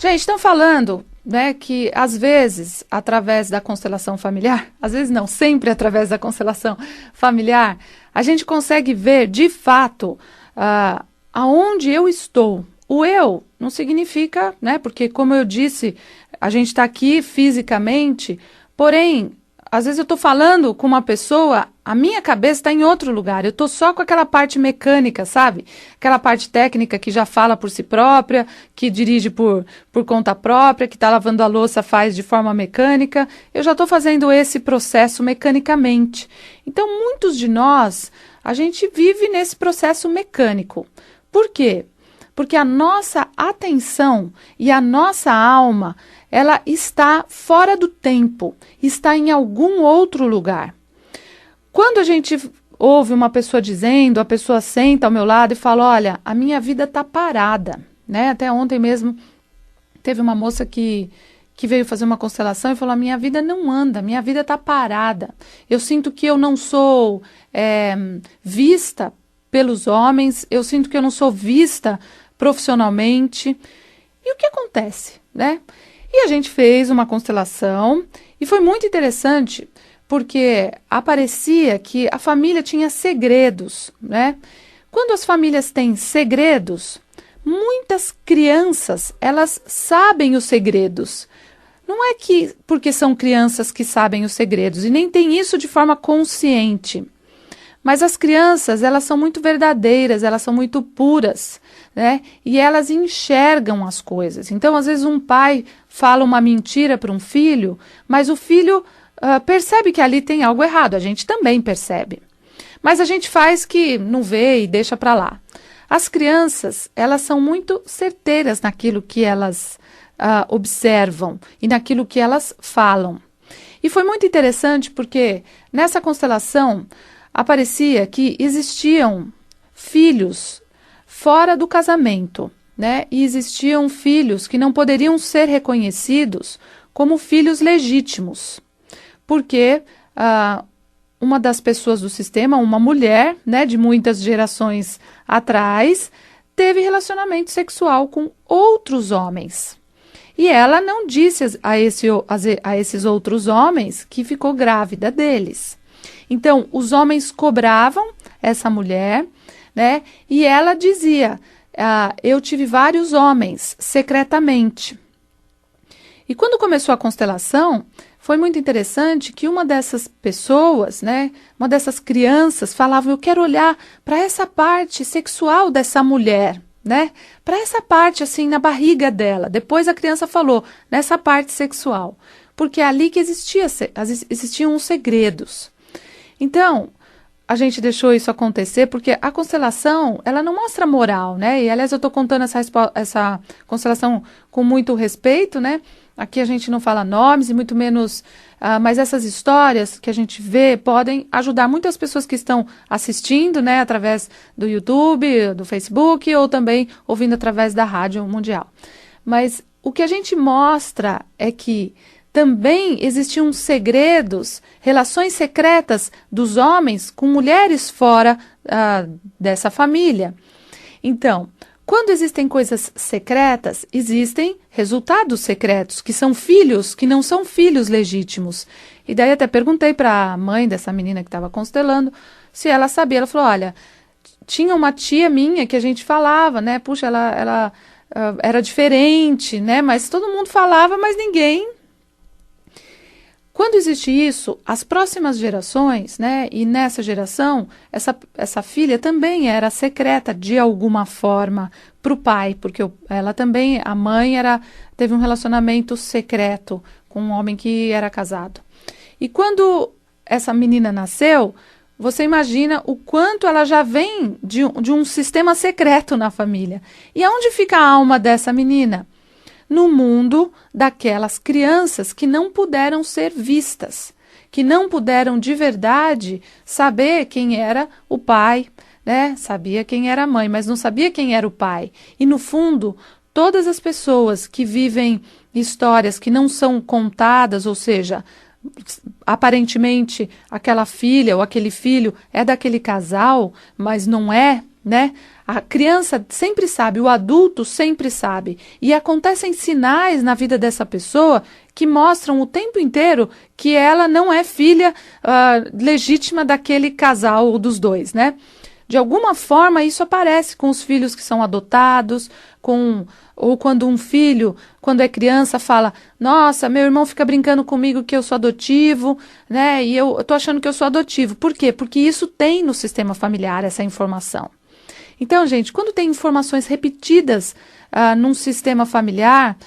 Gente, estão falando, né, que às vezes, através da constelação familiar, às vezes não, sempre através da constelação familiar, a gente consegue ver, de fato, aonde eu estou. O eu não significa, né, porque como eu disse, a gente está aqui fisicamente, porém, às vezes eu estou falando com uma pessoa, a minha cabeça está em outro lugar, eu estou só com aquela parte mecânica, sabe? Aquela parte técnica que já fala por si própria, que dirige por conta própria, que está lavando a louça, faz de forma mecânica. Eu já estou fazendo esse processo mecanicamente. Então, muitos de nós, a gente vive nesse processo mecânico. Por quê? Porque a nossa atenção e a nossa alma, ela está fora do tempo, está em algum outro lugar. Quando a gente ouve uma pessoa dizendo, a pessoa senta ao meu lado e fala, olha, a minha vida está parada, né? Até ontem mesmo teve uma moça que veio fazer uma constelação e falou, a minha vida não anda, minha vida está parada. Eu sinto que eu não sou vista pelos homens, eu sinto que eu não sou vista profissionalmente. E o que acontece, né? E a gente fez uma constelação e foi muito interessante porque aparecia que a família tinha segredos, né? Quando as famílias têm segredos, muitas crianças, elas sabem os segredos. Não é que porque são crianças que sabem os segredos, e nem tem isso de forma consciente. Mas as crianças, elas são muito verdadeiras, elas são muito puras, né? E elas enxergam as coisas. Então, às vezes, um pai fala uma mentira para um filho, mas o filho percebe que ali tem algo errado. A gente também percebe. Mas a gente faz que não vê e deixa para lá. As crianças, elas são muito certeiras naquilo que elas observam e naquilo que elas falam. E foi muito interessante porque nessa constelação aparecia que existiam filhos fora do casamento, né? E existiam filhos que não poderiam ser reconhecidos como filhos legítimos, porque uma das pessoas do sistema, uma mulher, né, de muitas gerações atrás, teve relacionamento sexual com outros homens. E ela não disse a esses outros homens que ficou grávida deles. Então, os homens cobravam essa mulher, né? E ela dizia, eu tive vários homens, secretamente. E quando começou a constelação, foi muito interessante que uma dessas pessoas, né? Uma dessas crianças falava, eu quero olhar para essa parte sexual dessa mulher, né? Para essa parte, assim, na barriga dela. Depois a criança falou, nessa parte sexual. Porque é ali que existiam os segredos. Então, a gente deixou isso acontecer porque a constelação, ela não mostra moral, né? E, aliás, eu estou contando essa constelação com muito respeito, né? Aqui a gente não fala nomes e muito menos... mas essas histórias que a gente vê podem ajudar muitas pessoas que estão assistindo, né? Através do YouTube, do Facebook ou também ouvindo através da Rádio Mundial. Mas o que a gente mostra é que também existiam segredos, relações secretas dos homens com mulheres fora dessa família. Então, quando existem coisas secretas, existem resultados secretos, que são filhos que não são filhos legítimos. E daí até perguntei para a mãe dessa menina que estava constelando se ela sabia. Ela falou, olha, tinha uma tia minha que a gente falava, né? Puxa, ela era diferente, né? Mas todo mundo falava, mas ninguém... Quando existe isso, as próximas gerações, né, e nessa geração, essa filha também era secreta de alguma forma para o pai, porque ela também, a mãe teve um relacionamento secreto com um homem que era casado. E quando essa menina nasceu, você imagina o quanto ela já vem de um sistema secreto na família. E aonde fica a alma dessa menina? No mundo daquelas crianças que não puderam ser vistas, que não puderam de verdade saber quem era o pai, né? Sabia quem era a mãe, mas não sabia quem era o pai. E no fundo, todas as pessoas que vivem histórias que não são contadas, ou seja, aparentemente aquela filha ou aquele filho é daquele casal, mas não é, né? A criança sempre sabe, o adulto sempre sabe. E acontecem sinais na vida dessa pessoa que mostram o tempo inteiro que ela não é filha legítima daquele casal ou dos dois, né? De alguma forma, isso aparece com os filhos que são adotados, ou quando um filho, quando é criança, fala: nossa, meu irmão fica brincando comigo que eu sou adotivo, né? E eu tô achando que eu sou adotivo. Por quê? Porque isso tem no sistema familiar, essa informação. Então, gente, quando tem informações repetidas num sistema familiar,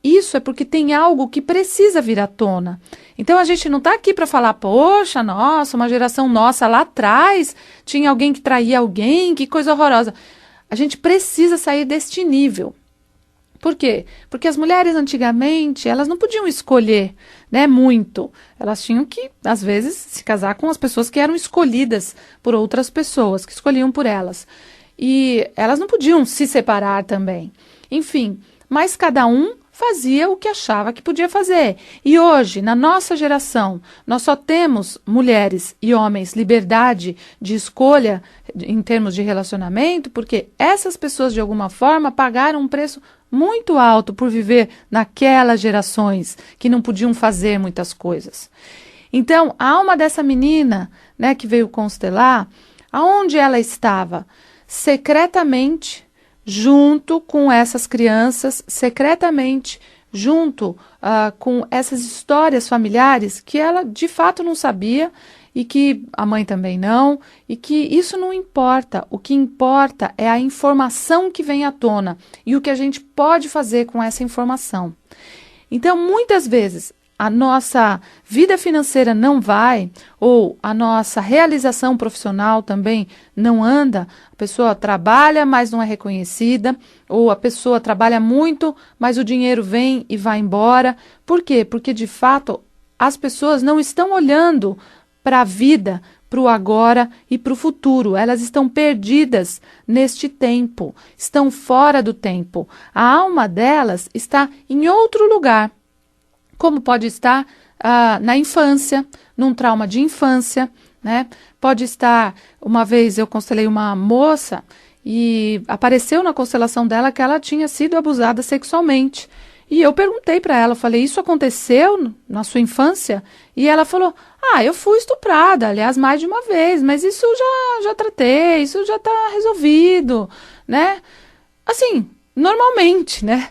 isso é porque tem algo que precisa vir à tona. Então, a gente não está aqui para falar, poxa, nossa, uma geração nossa lá atrás tinha alguém que traía alguém, que coisa horrorosa. A gente precisa sair deste nível. Por quê? Porque as mulheres antigamente, elas não podiam escolher, né, muito. Elas tinham que, às vezes, se casar com as pessoas que eram escolhidas por outras pessoas, que escolhiam por elas. E elas não podiam se separar também. Enfim, mas cada um fazia o que achava que podia fazer. E hoje, na nossa geração, nós só temos mulheres e homens liberdade de escolha em termos de relacionamento, porque essas pessoas, de alguma forma, pagaram um preço muito alto por viver naquelas gerações que não podiam fazer muitas coisas. Então, a alma dessa menina, né, que veio constelar, aonde ela estava? Secretamente, junto com essas crianças, secretamente, junto com essas histórias familiares que ela de fato não sabia e que a mãe também não, e que isso não importa. O que importa é a informação que vem à tona e o que a gente pode fazer com essa informação. Então, muitas vezes, a nossa vida financeira não vai, ou a nossa realização profissional também não anda, a pessoa trabalha, mas não é reconhecida, ou a pessoa trabalha muito, mas o dinheiro vem e vai embora. Por quê? Porque, de fato, as pessoas não estão olhando para a vida, para o agora e para o futuro. Elas estão perdidas neste tempo, estão fora do tempo. A alma delas está em outro lugar. Como pode estar na infância, num trauma de infância, né? Pode estar, uma vez eu constelei uma moça e apareceu na constelação dela que ela tinha sido abusada sexualmente. E eu perguntei para ela, falei, isso aconteceu na sua infância? E ela falou, eu fui estuprada, aliás, mais de uma vez, mas isso já tratei, isso já está resolvido, né? Assim, normalmente, né?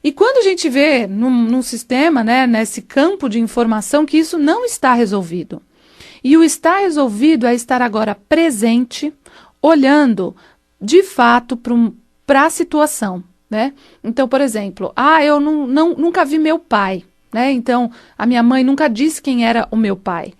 E quando a gente vê num sistema, né, nesse campo de informação, que isso não está resolvido. E o estar resolvido é estar agora presente, olhando de fato para a situação, né? Então, por exemplo, eu nunca vi meu pai, né? Então, a minha mãe nunca disse quem era o meu pai.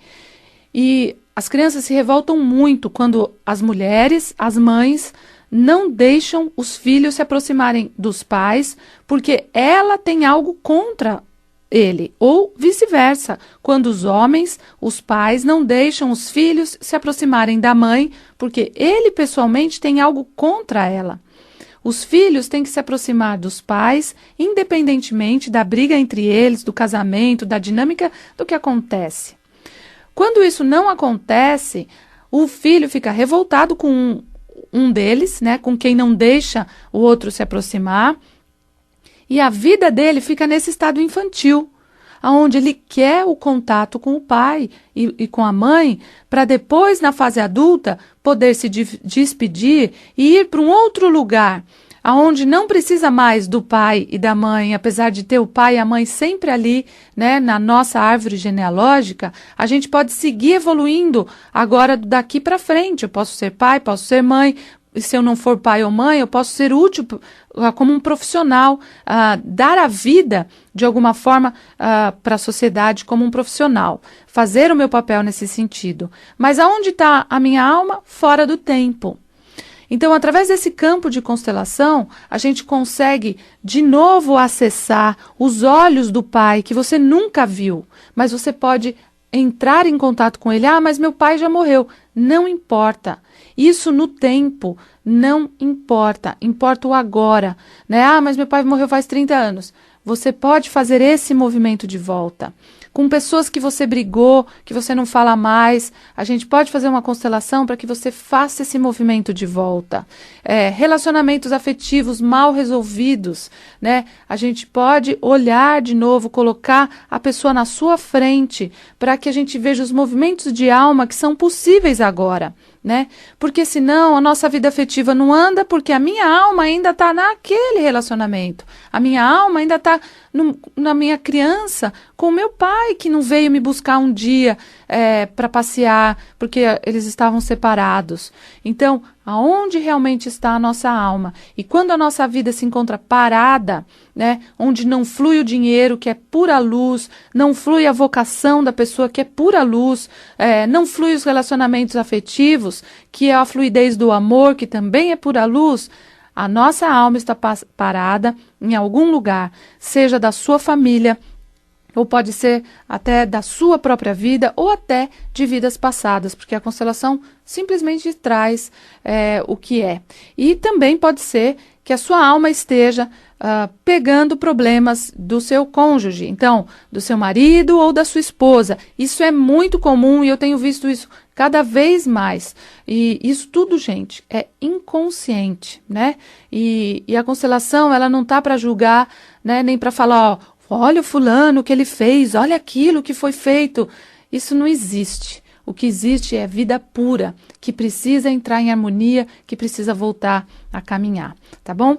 E as crianças se revoltam muito quando as mulheres, as mães, não deixam os filhos se aproximarem dos pais, porque ela tem algo contra ele, ou vice-versa, quando os homens, os pais, não deixam os filhos se aproximarem da mãe, porque ele pessoalmente tem algo contra ela. Os filhos têm que se aproximar dos pais, independentemente da briga entre eles, do casamento, da dinâmica do que acontece. Quando isso não acontece, o filho fica revoltado com um deles, né, com quem não deixa o outro se aproximar, e a vida dele fica nesse estado infantil, onde ele quer o contato com o pai e com a mãe, para depois, na fase adulta, poder se despedir e ir para um outro lugar, onde não precisa mais do pai e da mãe, apesar de ter o pai e a mãe sempre ali, né, na nossa árvore genealógica, a gente pode seguir evoluindo agora daqui para frente. Eu posso ser pai, posso ser mãe, e se eu não for pai ou mãe, eu posso ser útil como um profissional, dar a vida, de alguma forma, para a sociedade como um profissional, fazer o meu papel nesse sentido. Mas aonde está a minha alma? Fora do tempo. Então, através desse campo de constelação, a gente consegue de novo acessar os olhos do pai que você nunca viu, mas você pode entrar em contato com ele. Mas meu pai já morreu. Não importa. Isso no tempo não importa. Importa o agora, né? Mas meu pai morreu faz 30 anos. você pode fazer esse movimento de volta. Com pessoas que você brigou, que você não fala mais, a gente pode fazer uma constelação para que você faça esse movimento de volta. Relacionamentos afetivos mal resolvidos, né? A gente pode olhar de novo, colocar a pessoa na sua frente, para que a gente veja os movimentos de alma que são possíveis agora, né? Porque senão a nossa vida afetiva não anda, porque a minha alma ainda está naquele relacionamento. A minha alma ainda está na minha criança, com o meu pai, que não veio me buscar um dia para passear, porque eles estavam separados. Então, aonde realmente está a nossa alma? E quando a nossa vida se encontra parada, né, onde não flui o dinheiro, que é pura luz, não flui a vocação da pessoa, que é pura luz, não flui os relacionamentos afetivos, que é a fluidez do amor, que também é pura luz, a nossa alma está parada em algum lugar, seja da sua família, ou pode ser até da sua própria vida, ou até de vidas passadas, porque a constelação simplesmente traz o que é. E também pode ser que a sua alma esteja pegando problemas do seu cônjuge, então, do seu marido ou da sua esposa. Isso é muito comum e eu tenho visto isso cada vez mais. E isso tudo, gente, é inconsciente, né? E a constelação, ela não tá para julgar, né? Nem para falar, ó, olha o fulano, o que ele fez, olha aquilo que foi feito. Isso não existe. O que existe é vida pura, que precisa entrar em harmonia, que precisa voltar a caminhar, tá bom?